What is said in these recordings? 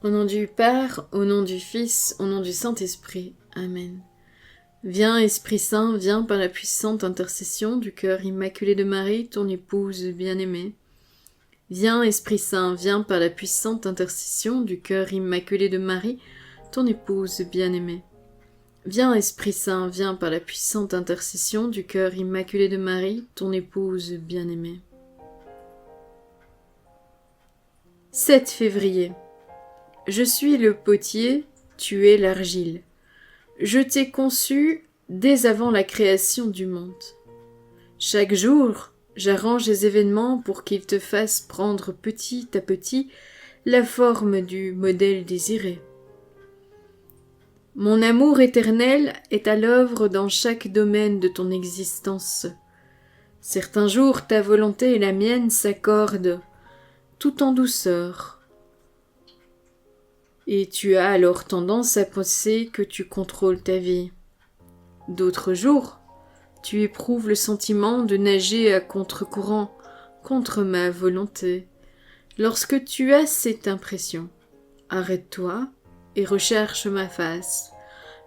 Au nom du Père, au nom du Fils, au nom du Saint-Esprit. Amen. Viens, Esprit Saint, viens par la puissante intercession du cœur immaculé de Marie, ton épouse bien-aimée. Viens, Esprit Saint, viens par la puissante intercession du cœur immaculé de Marie, ton épouse bien-aimée. Viens, Esprit Saint, viens par la puissante intercession du cœur immaculé de Marie, ton épouse bien-aimée. 7 février. Je suis le potier, tu es l'argile. Je t'ai conçu dès avant la création du monde. Chaque jour, j'arrange les événements pour qu'ils te fassent prendre petit à petit la forme du modèle désiré. Mon amour éternel est à l'œuvre dans chaque domaine de ton existence. Certains jours, ta volonté et la mienne s'accordent, tout en douceur. Et tu as alors tendance à penser que tu contrôles ta vie. D'autres jours, tu éprouves le sentiment de nager à contre-courant, contre ma volonté. Lorsque tu as cette impression, arrête-toi et recherche ma face.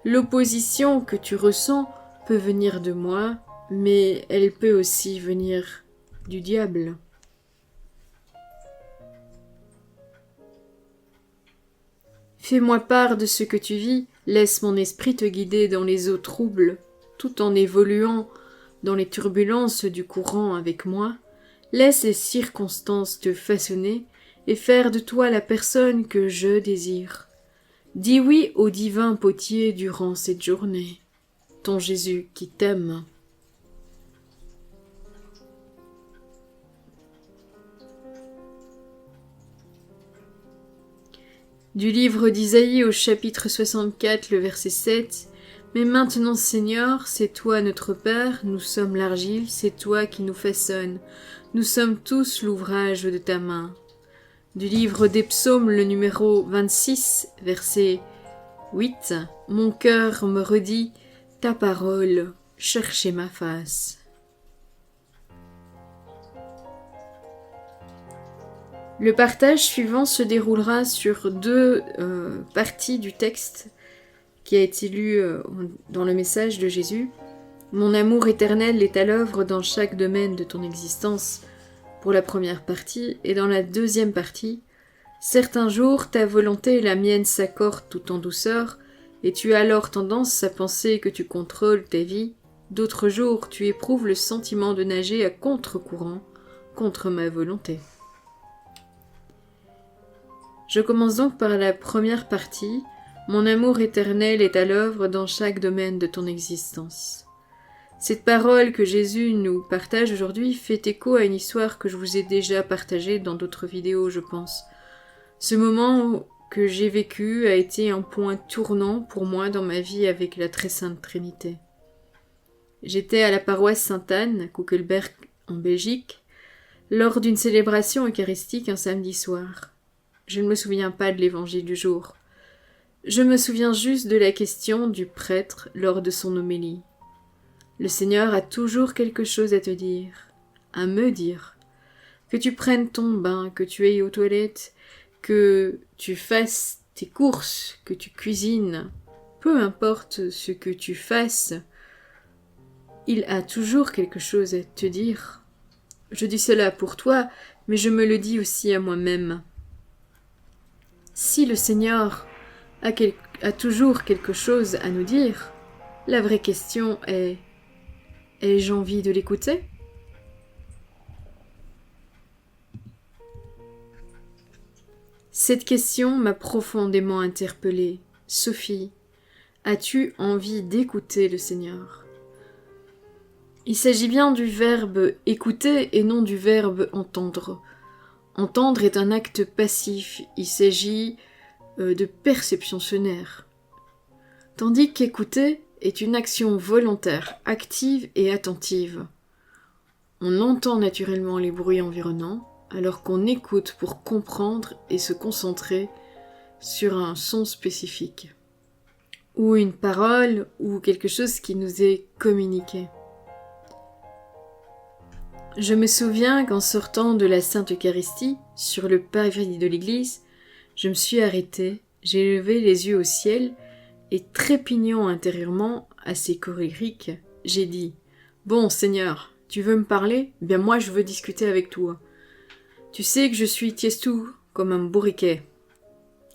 L'opposition que tu ressens peut venir de moi, mais elle peut aussi venir du diable. Fais-moi part de ce que tu vis, laisse mon esprit te guider dans les eaux troubles, tout en évoluant dans les turbulences du courant avec moi. Laisse les circonstances te façonner et faire de toi la personne que je désire. Dis oui au divin potier durant cette journée, ton Jésus qui t'aime. Du livre d'Isaïe au chapitre 64, le verset 7. Mais maintenant, Seigneur, c'est toi notre Père, nous sommes l'argile, c'est toi qui nous façonnes. Nous sommes tous l'ouvrage de ta main. Du livre des psaumes, le numéro 26, verset 8. Mon cœur me redit ta parole, cherchez ma face. Le partage suivant se déroulera sur deux parties du texte qui a été lu dans le message de Jésus. Mon amour éternel est à l'œuvre dans chaque domaine de ton existence, pour la première partie, et dans la deuxième partie, certains jours ta volonté et la mienne s'accordent tout en douceur, et tu as alors tendance à penser que tu contrôles ta vie. D'autres jours, tu éprouves le sentiment de nager à contre-courant, contre ma volonté. Je commence donc par la première partie. Mon amour éternel est à l'œuvre dans chaque domaine de ton existence. Cette parole que Jésus nous partage aujourd'hui fait écho à une histoire que je vous ai déjà partagée dans d'autres vidéos, je pense. Ce moment que j'ai vécu a été un point tournant pour moi dans ma vie avec la très sainte Trinité. J'étais à la paroisse Sainte-Anne, à Koekelberg, en Belgique, lors d'une célébration eucharistique un samedi soir. Je ne me souviens pas de l'évangile du jour. Je me souviens juste de la question du prêtre lors de son homélie. Le Seigneur a toujours quelque chose à te dire, à me dire. Que tu prennes ton bain, que tu ailles aux toilettes, que tu fasses tes courses, que tu cuisines, peu importe ce que tu fasses, il a toujours quelque chose à te dire. Je dis cela pour toi, mais je me le dis aussi à moi-même. Si le Seigneur a toujours quelque chose à nous dire, la vraie question est: ai-je envie de l'écouter ? Cette question m'a profondément interpellée. Sophie, as-tu envie d'écouter le Seigneur ? Il s'agit bien du verbe écouter et non du verbe entendre. Entendre est un acte passif, il s'agit de perception sonore. Tandis qu'écouter est une action volontaire, active et attentive. On entend naturellement les bruits environnants, alors qu'on écoute pour comprendre et se concentrer sur un son spécifique, ou une parole, ou quelque chose qui nous est communiqué. Je me souviens qu'en sortant de la Sainte Eucharistie, sur le pavé de l'église, Je me suis arrêtée, j'ai levé les yeux au ciel, et trépignant intérieurement, assez colérique, j'ai dit « Bon, Seigneur, tu veux me parler ? Bien moi je veux discuter avec toi. Tu sais que je suis tiestou, comme un bourriquet.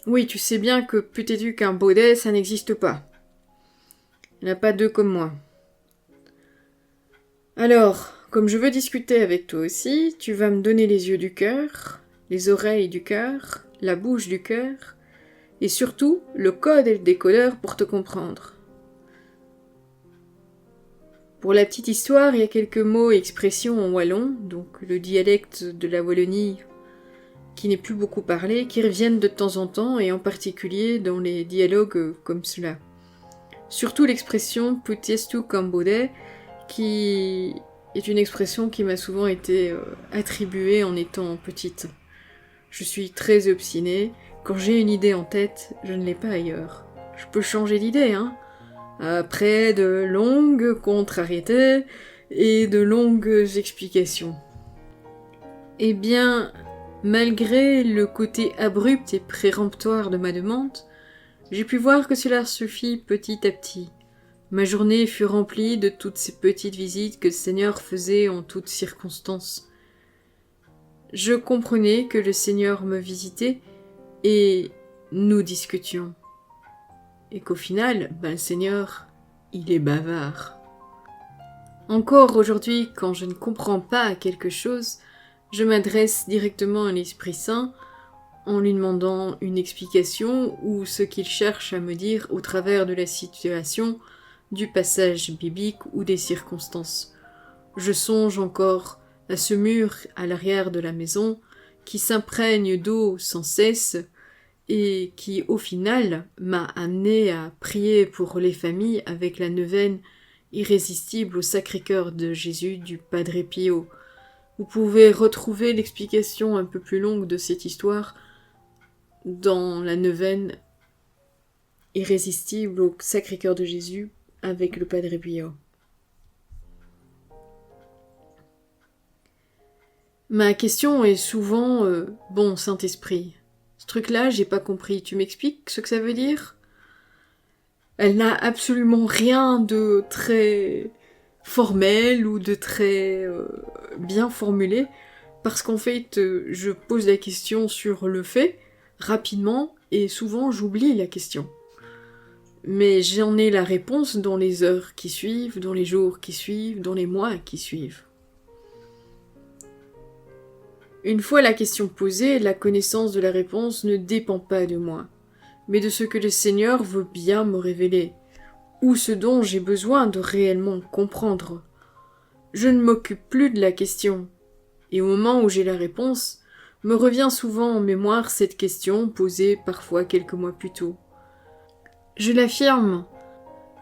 Oui, tu sais bien que plus têtu qu'un baudet, ça n'existe pas. Il n'y en a pas deux comme moi. Alors, comme je veux discuter avec toi aussi, tu vas me donner les yeux du cœur, les oreilles du cœur, la bouche du cœur, et surtout le code et le décodeur pour te comprendre. Pour la petite histoire, il y a quelques mots et expressions en wallon, donc le dialecte de la Wallonie qui n'est plus beaucoup parlé, qui reviennent de temps en temps, et en particulier dans les dialogues comme cela. Surtout l'expression « putiestu cambaudet », qui est une expression qui m'a souvent été attribuée en étant petite. Je suis très obstinée, quand j'ai une idée en tête, je ne l'ai pas ailleurs. Je peux changer d'idée, hein. Après de longues contrariétés et de longues explications. Eh bien, malgré le côté abrupt et péremptoire de ma demande, j'ai pu voir que cela se fit petit à petit. Ma journée fut remplie de toutes ces petites visites que le Seigneur faisait en toutes circonstances. Je comprenais que le Seigneur me visitait et nous discutions. Et qu'au final, le Seigneur, il est bavard. Encore aujourd'hui, quand je ne comprends pas quelque chose, je m'adresse directement à l'Esprit Saint en lui demandant une explication ou ce qu'il cherche à me dire au travers de la situation, du passage biblique ou des circonstances. Je songe encore à ce mur à l'arrière de la maison qui s'imprègne d'eau sans cesse et qui, au final, m'a amené à prier pour les familles avec la neuvaine irrésistible au Sacré-Cœur de Jésus du Padre Pio. Vous pouvez retrouver l'explication un peu plus longue de cette histoire dans la neuvaine irrésistible au Sacré-Cœur de Jésus avec le Padre Pio. Ma question est souvent bon, Saint-Esprit, ce truc-là, j'ai pas compris. Tu m'expliques ce que ça veut dire ? Elle n'a absolument rien de très formel ou de très bien formulé, parce qu'en fait, je pose la question sur le fait, rapidement, et souvent j'oublie la question. Mais j'en ai la réponse dans les heures qui suivent, dans les jours qui suivent, dans les mois qui suivent. Une fois la question posée, la connaissance de la réponse ne dépend pas de moi, mais de ce que le Seigneur veut bien me révéler, ou ce dont j'ai besoin de réellement comprendre. Je ne m'occupe plus de la question, et au moment où j'ai la réponse, me revient souvent en mémoire cette question posée parfois quelques mois plus tôt. Je l'affirme,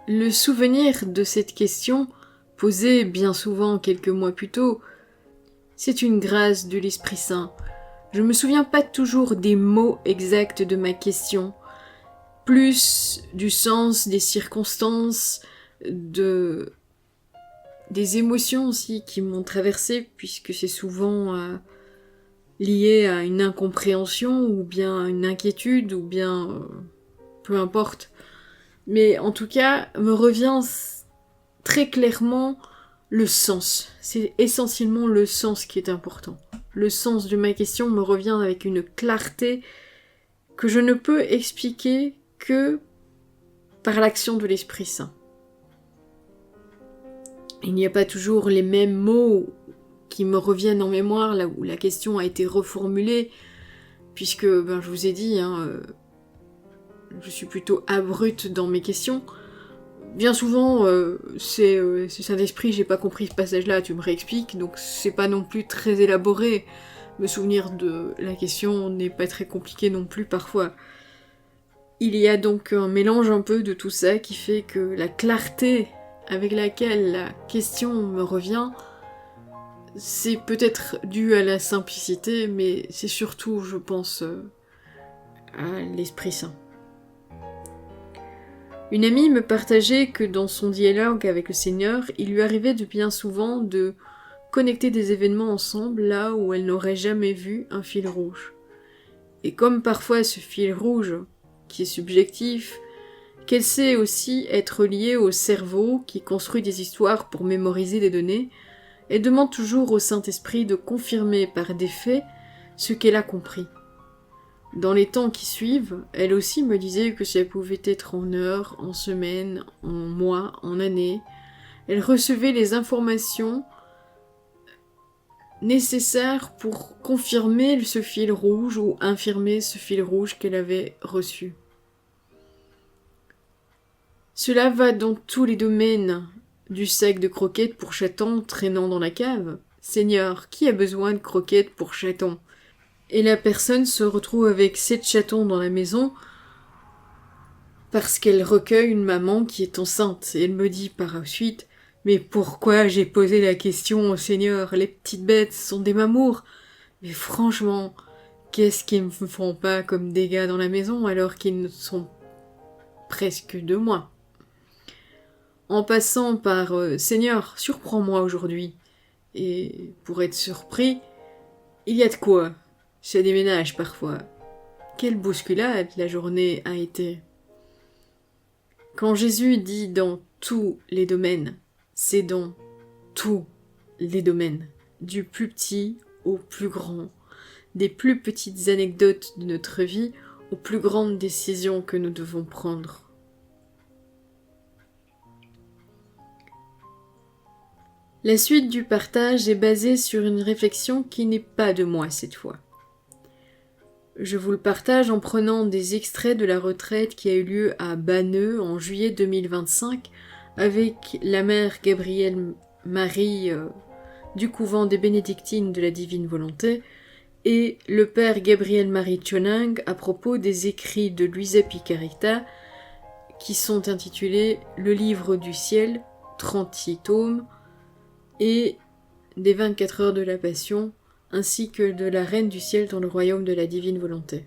le souvenir de cette question, posée bien souvent quelques mois plus tôt, c'est une grâce de l'Esprit Saint. Je me souviens pas toujours des mots exacts de ma question, plus du sens des circonstances, des émotions aussi qui m'ont traversée, puisque c'est souvent lié à une incompréhension, ou bien à une inquiétude, ou bien peu importe. Mais en tout cas, me revient très clairement le sens. C'est essentiellement le sens qui est important. Le sens de ma question me revient avec une clarté que je ne peux expliquer que par l'action de l'Esprit Saint. Il n'y a pas toujours les mêmes mots qui me reviennent en mémoire là où la question a été reformulée, puisque, je vous ai dit, je suis plutôt abrupte dans mes questions. Bien souvent, c'est Saint-Esprit, j'ai pas compris ce passage-là, tu me réexpliques, donc c'est pas non plus très élaboré. Me souvenir de la question n'est pas très compliqué non plus parfois. Il y a donc un mélange un peu de tout ça qui fait que la clarté avec laquelle la question me revient, c'est peut-être dû à la simplicité, mais c'est surtout, je pense, à l'Esprit Saint. Une amie me partageait que dans son dialogue avec le Seigneur, il lui arrivait de bien souvent de connecter des événements ensemble là où elle n'aurait jamais vu un fil rouge. Et comme parfois ce fil rouge, qui est subjectif, qu'elle sait aussi être liée au cerveau qui construit des histoires pour mémoriser des données, elle demande toujours au Saint-Esprit de confirmer par des faits ce qu'elle a compris. Dans les temps qui suivent, elle aussi me disait que ça pouvait être en heures, en semaines, en mois, en années. Elle recevait les informations nécessaires pour confirmer ce fil rouge ou infirmer ce fil rouge qu'elle avait reçu. Cela va dans tous les domaines, du sac de croquettes pour chatons traînant dans la cave. Seigneur, qui a besoin de croquettes pour chatons ? Et la personne se retrouve avec 7 chatons dans la maison parce qu'elle recueille une maman qui est enceinte. Et elle me dit par la suite, mais pourquoi j'ai posé la question au Seigneur ? Les petites bêtes sont des mamours. Mais franchement, qu'est-ce qu'ils me font pas comme dégâts dans la maison alors qu'ils ne sont presque 2 mois ? En passant par Seigneur, surprends-moi aujourd'hui. Et pour être surpris, il y a de quoi. Ça déménage parfois. Quelle bousculade la journée a été. Quand Jésus dit dans tous les domaines, c'est dans tous les domaines, du plus petit au plus grand, des plus petites anecdotes de notre vie aux plus grandes décisions que nous devons prendre. La suite du partage est basée sur une réflexion qui n'est pas de moi cette fois. Je vous le partage en prenant des extraits de la retraite qui a eu lieu à Banneux en juillet 2025 avec la mère Gabrielle Marie du couvent des Bénédictines de la Divine Volonté et le père Gabriel Marie Tchoning à propos des écrits de Luisa Picaretta qui sont intitulés Le Livre du Ciel, 36 tomes, et des 24 heures de la Passion, ainsi que de la Reine du Ciel dans le royaume de la Divine Volonté.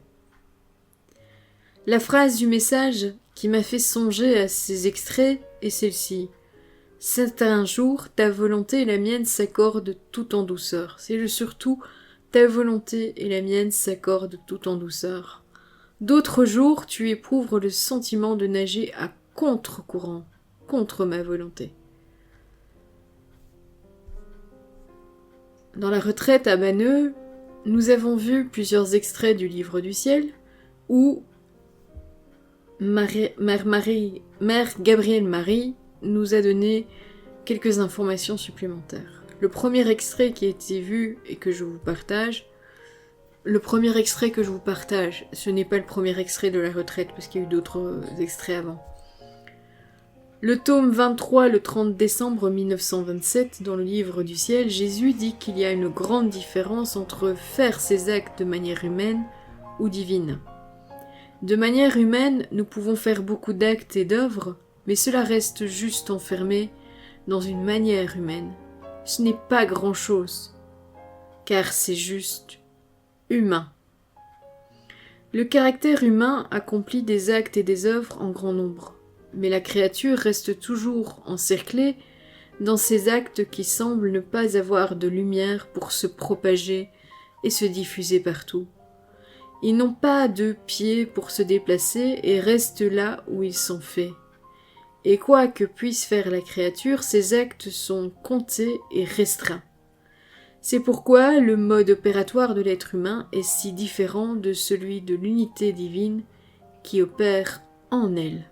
La phrase du message qui m'a fait songer à ces extraits est celle-ci. « Certains jours, ta volonté et la mienne s'accordent tout en douceur. » C'est le surtout, ta volonté et la mienne s'accordent tout en douceur. D'autres jours, tu éprouves le sentiment de nager à contre-courant, contre ma volonté. Dans la retraite à Banneux, nous avons vu plusieurs extraits du Livre du Ciel où Mère Gabrielle Marie nous a donné quelques informations supplémentaires. Le premier extrait qui a été vu et que je vous partage, ce n'est pas le premier extrait de la retraite parce qu'il y a eu d'autres extraits avant. Le tome 23, le 30 décembre 1927, dans le Livre du Ciel, Jésus dit qu'il y a une grande différence entre faire ses actes de manière humaine ou divine. De manière humaine, nous pouvons faire beaucoup d'actes et d'œuvres, mais cela reste juste enfermé dans une manière humaine. Ce n'est pas grand-chose, car c'est juste humain. Le caractère humain accomplit des actes et des œuvres en grand nombre. Mais la créature reste toujours encerclée dans ces actes qui semblent ne pas avoir de lumière pour se propager et se diffuser partout. Ils n'ont pas de pieds pour se déplacer et restent là où ils sont faits. Et quoi que puisse faire la créature, ces actes sont comptés et restreints. C'est pourquoi le mode opératoire de l'être humain est si différent de celui de l'unité divine qui opère en elle.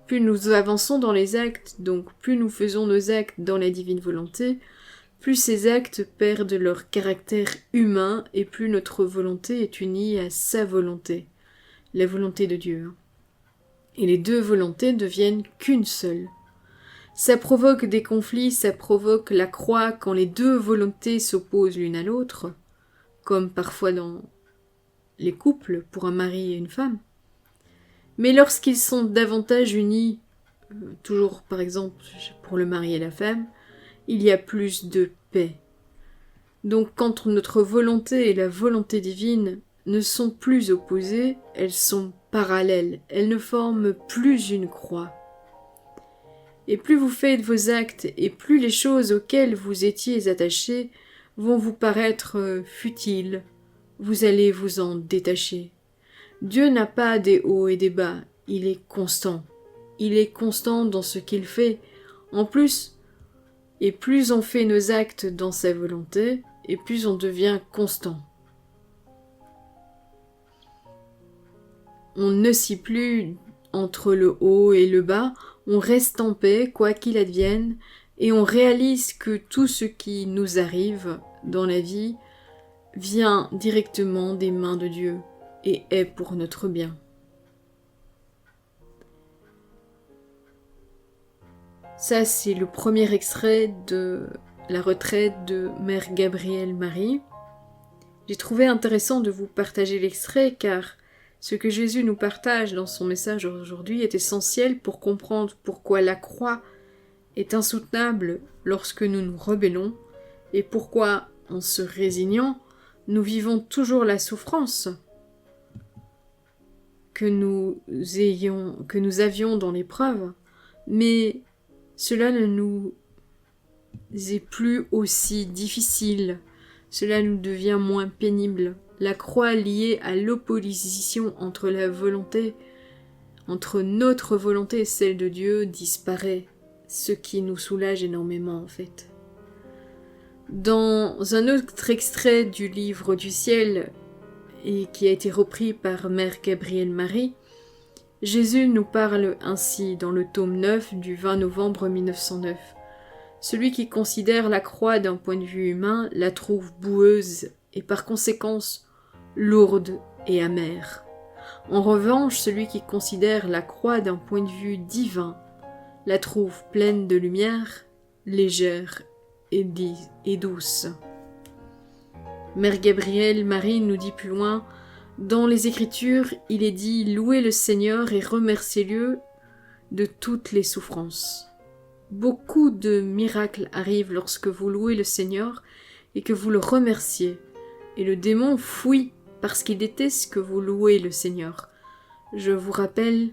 Plus nous avançons dans les actes, donc plus nous faisons nos actes dans la divine volonté, plus ces actes perdent leur caractère humain et plus notre volonté est unie à sa volonté, la volonté de Dieu. Et les deux volontés deviennent qu'une seule. Ça provoque des conflits, ça provoque la croix quand les deux volontés s'opposent l'une à l'autre, comme parfois dans les couples pour un mari et une femme. Mais lorsqu'ils sont davantage unis, toujours par exemple pour le mari et la femme, il y a plus de paix. Donc quand notre volonté et la volonté divine ne sont plus opposées, elles sont parallèles, elles ne forment plus une croix. Et plus vous faites vos actes et plus les choses auxquelles vous étiez attachés vont vous paraître futiles, vous allez vous en détacher. Dieu n'a pas des hauts et des bas, il est constant. Il est constant dans ce qu'il fait. En plus, et plus on fait nos actes dans sa volonté, et plus on devient constant. On ne scie plus entre le haut et le bas, on reste en paix, quoi qu'il advienne, et on réalise que tout ce qui nous arrive dans la vie vient directement des mains de Dieu et est pour notre bien. Ça, c'est le premier extrait de la retraite de Mère Gabrielle Marie. J'ai trouvé intéressant de vous partager l'extrait car ce que Jésus nous partage dans son message aujourd'hui est essentiel pour comprendre pourquoi la croix est insoutenable lorsque nous nous rebellons et pourquoi, en se résignant, nous vivons toujours la souffrance que nous avions dans l'épreuve, mais cela ne nous est plus aussi difficile, cela nous devient moins pénible. La croix liée à l'opposition entre notre volonté et celle de Dieu disparaît, ce qui nous soulage énormément en fait. Dans un autre extrait du livre du ciel, et qui a été repris par Mère Gabrielle Marie, Jésus nous parle ainsi dans le tome 9 du 20 novembre 1909. Celui qui considère la croix d'un point de vue humain la trouve boueuse et par conséquence lourde et amère. En revanche, celui qui considère la croix d'un point de vue divin la trouve pleine de lumière, légère et douce. Mère Gabrielle Marie nous dit plus loin, dans les Écritures, il est dit « Louez le Seigneur et remerciez-le de toutes les souffrances ». Beaucoup de miracles arrivent lorsque vous louez le Seigneur et que vous le remerciez, et le démon fuit parce qu'il déteste que vous louez le Seigneur. Je vous rappelle,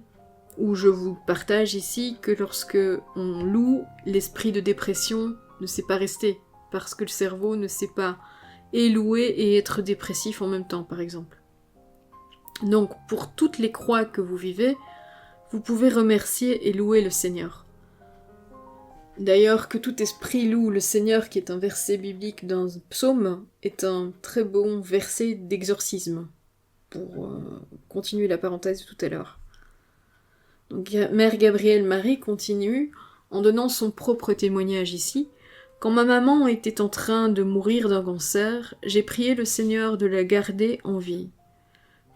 ou je vous partage ici, que lorsque on loue, l'esprit de dépression ne sait pas rester, parce que le cerveau ne sait pas et louer et être dépressif en même temps, par exemple. Donc, pour toutes les croix que vous vivez, vous pouvez remercier et louer le Seigneur. D'ailleurs, que tout esprit loue le Seigneur, qui est un verset biblique d'un psaume, est un très bon verset d'exorcisme, pour continuer la parenthèse de tout à l'heure. Donc, Mère Gabrielle Marie continue en donnant son propre témoignage ici. Quand ma maman était en train de mourir d'un cancer, j'ai prié le Seigneur de la garder en vie.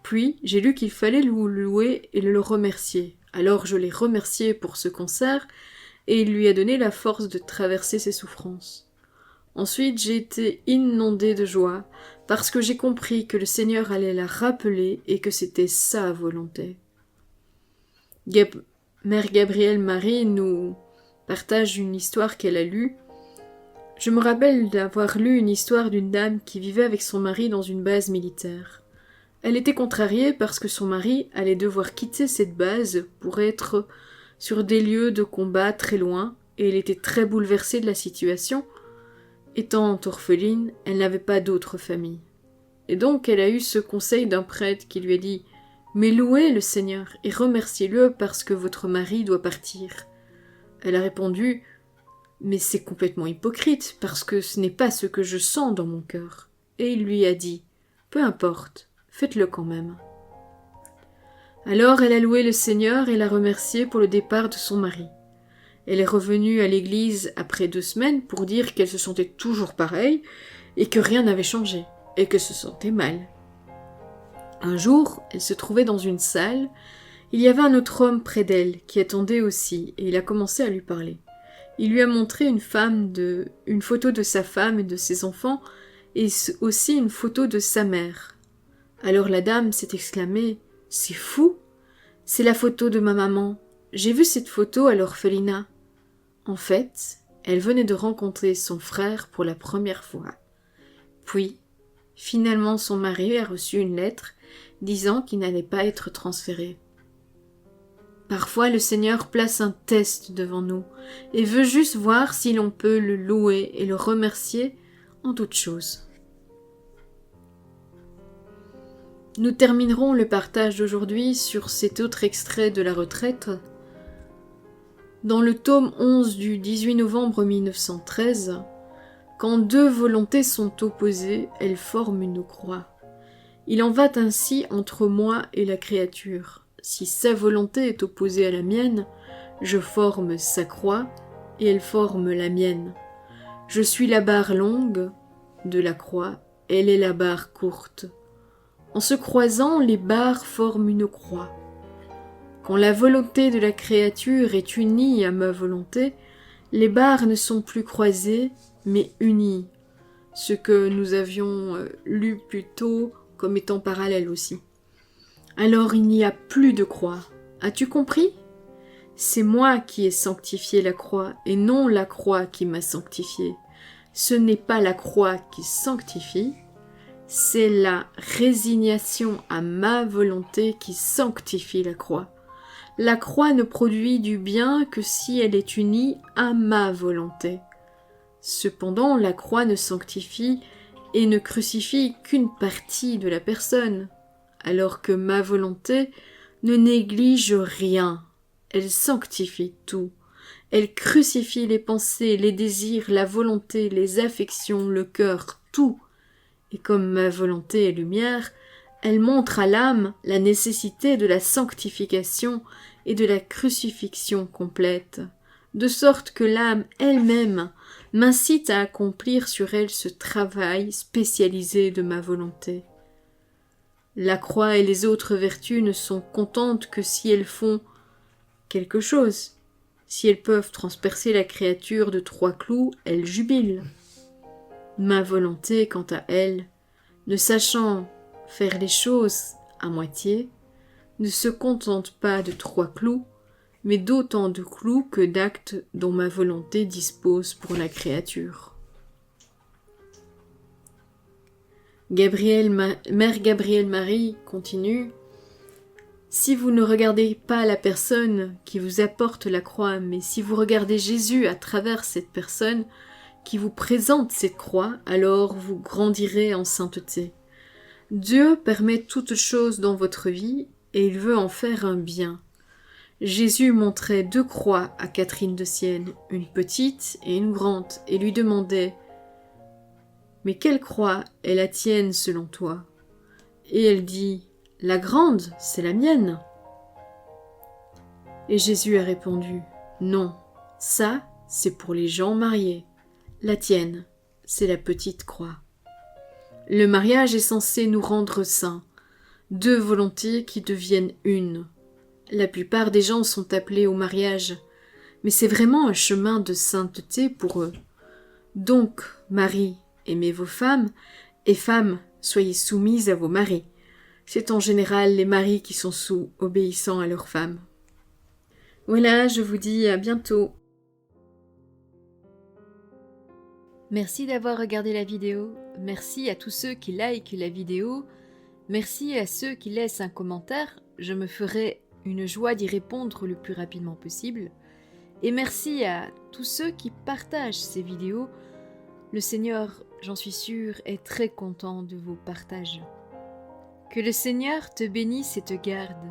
Puis, j'ai lu qu'il fallait le louer et le remercier. Alors je l'ai remercié pour ce cancer et il lui a donné la force de traverser ses souffrances. Ensuite, j'ai été inondée de joie parce que j'ai compris que le Seigneur allait la rappeler et que c'était sa volonté. Mère Gabrielle Marie nous partage une histoire qu'elle a lue. Je me rappelle d'avoir lu une histoire d'une dame qui vivait avec son mari dans une base militaire. Elle était contrariée parce que son mari allait devoir quitter cette base pour être sur des lieux de combat très loin, et elle était très bouleversée de la situation. Étant orpheline, elle n'avait pas d'autre famille. Et donc elle a eu ce conseil d'un prêtre qui lui a dit « Mais louez le Seigneur et remerciez-le parce que votre mari doit partir. » Elle a répondu « Mais c'est complètement hypocrite parce que ce n'est pas ce que je sens dans mon cœur. » Et il lui a dit « Peu importe. Faites-le quand même. » Alors elle a loué le Seigneur et l'a remercié pour le départ de son mari. Elle est revenue à l'église après 2 semaines pour dire qu'elle se sentait toujours pareille et que rien n'avait changé et qu'elle se sentait mal. Un jour, elle se trouvait dans une salle. Il y avait un autre homme près d'elle qui attendait aussi et il a commencé à lui parler. Il lui a montré une photo de sa femme et de ses enfants et aussi une photo de sa mère. Alors la dame s'est exclamée « C'est fou! C'est la photo de ma maman. J'ai vu cette photo à l'orphelinat. » En fait, elle venait de rencontrer son frère pour la première fois. Puis, finalement son mari a reçu une lettre disant qu'il n'allait pas être transféré. Parfois le Seigneur place un test devant nous et veut juste voir si l'on peut le louer et le remercier en toutes choses. Nous terminerons le partage d'aujourd'hui sur cet autre extrait de la retraite. Dans le tome 11 du 18 novembre 1913, quand deux volontés sont opposées, elles forment une croix. Il en va ainsi entre moi et la créature. Si sa volonté est opposée à la mienne, je forme sa croix et elle forme la mienne. Je suis la barre longue de la croix, elle est la barre courte. En se croisant, les barres forment une croix. Quand la volonté de la créature est unie à ma volonté, les barres ne sont plus croisées, mais unies. Ce que nous avions lu plus tôt comme étant parallèle aussi. Alors il n'y a plus de croix. As-tu compris ? C'est moi qui ai sanctifié la croix et non la croix qui m'a sanctifié. Ce n'est pas la croix qui sanctifie, c'est la résignation à ma volonté qui sanctifie la croix. La croix ne produit du bien que si elle est unie à ma volonté. Cependant, la croix ne sanctifie et ne crucifie qu'une partie de la personne, alors que ma volonté ne néglige rien. Elle sanctifie tout. Elle crucifie les pensées, les désirs, la volonté, les affections, le cœur, tout. Et comme ma volonté est lumière, elle montre à l'âme la nécessité de la sanctification et de la crucifixion complète, de sorte que l'âme elle-même m'incite à accomplir sur elle ce travail spécialisé de ma volonté. La croix et les autres vertus ne sont contentes que si elles font quelque chose. Si elles peuvent transpercer la créature de 3 clous, elles jubilent. Ma volonté, quant à elle, ne sachant faire les choses à moitié, ne se contente pas de 3 clous, mais d'autant de clous que d'actes dont ma volonté dispose pour la créature. Mère Gabrielle Marie continue. Si vous ne regardez pas la personne qui vous apporte la croix, mais si vous regardez Jésus à travers cette personne qui vous présente cette croix, alors vous grandirez en sainteté. Dieu permet toutes choses dans votre vie et il veut en faire un bien. Jésus montrait 2 croix à Catherine de Sienne, une petite et une grande, et lui demandait « Mais quelle croix est la tienne selon toi ?» Et elle dit « La grande, c'est la mienne. » Et Jésus a répondu « Non, ça, c'est pour les gens mariés. La tienne, c'est la petite croix. » Le mariage est censé nous rendre saints, 2 volontés qui deviennent une. La plupart des gens sont appelés au mariage, mais c'est vraiment un chemin de sainteté pour eux. Donc, maris, aimez vos femmes, et femmes, soyez soumises à vos maris. C'est en général les maris qui sont obéissants à leurs femmes. Voilà, je vous dis à bientôt. Merci d'avoir regardé la vidéo. Merci à tous ceux qui likent la vidéo. Merci à ceux qui laissent un commentaire. Je me ferai une joie d'y répondre le plus rapidement possible. Et merci à tous ceux qui partagent ces vidéos. Le Seigneur, j'en suis sûre, est très content de vos partages. Que le Seigneur te bénisse et te garde.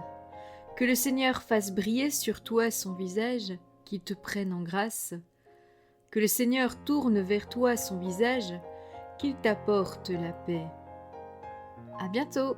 Que le Seigneur fasse briller sur toi son visage, qu'il te prenne en grâce. Que le Seigneur tourne vers toi son visage, qu'il t'apporte la paix. À bientôt!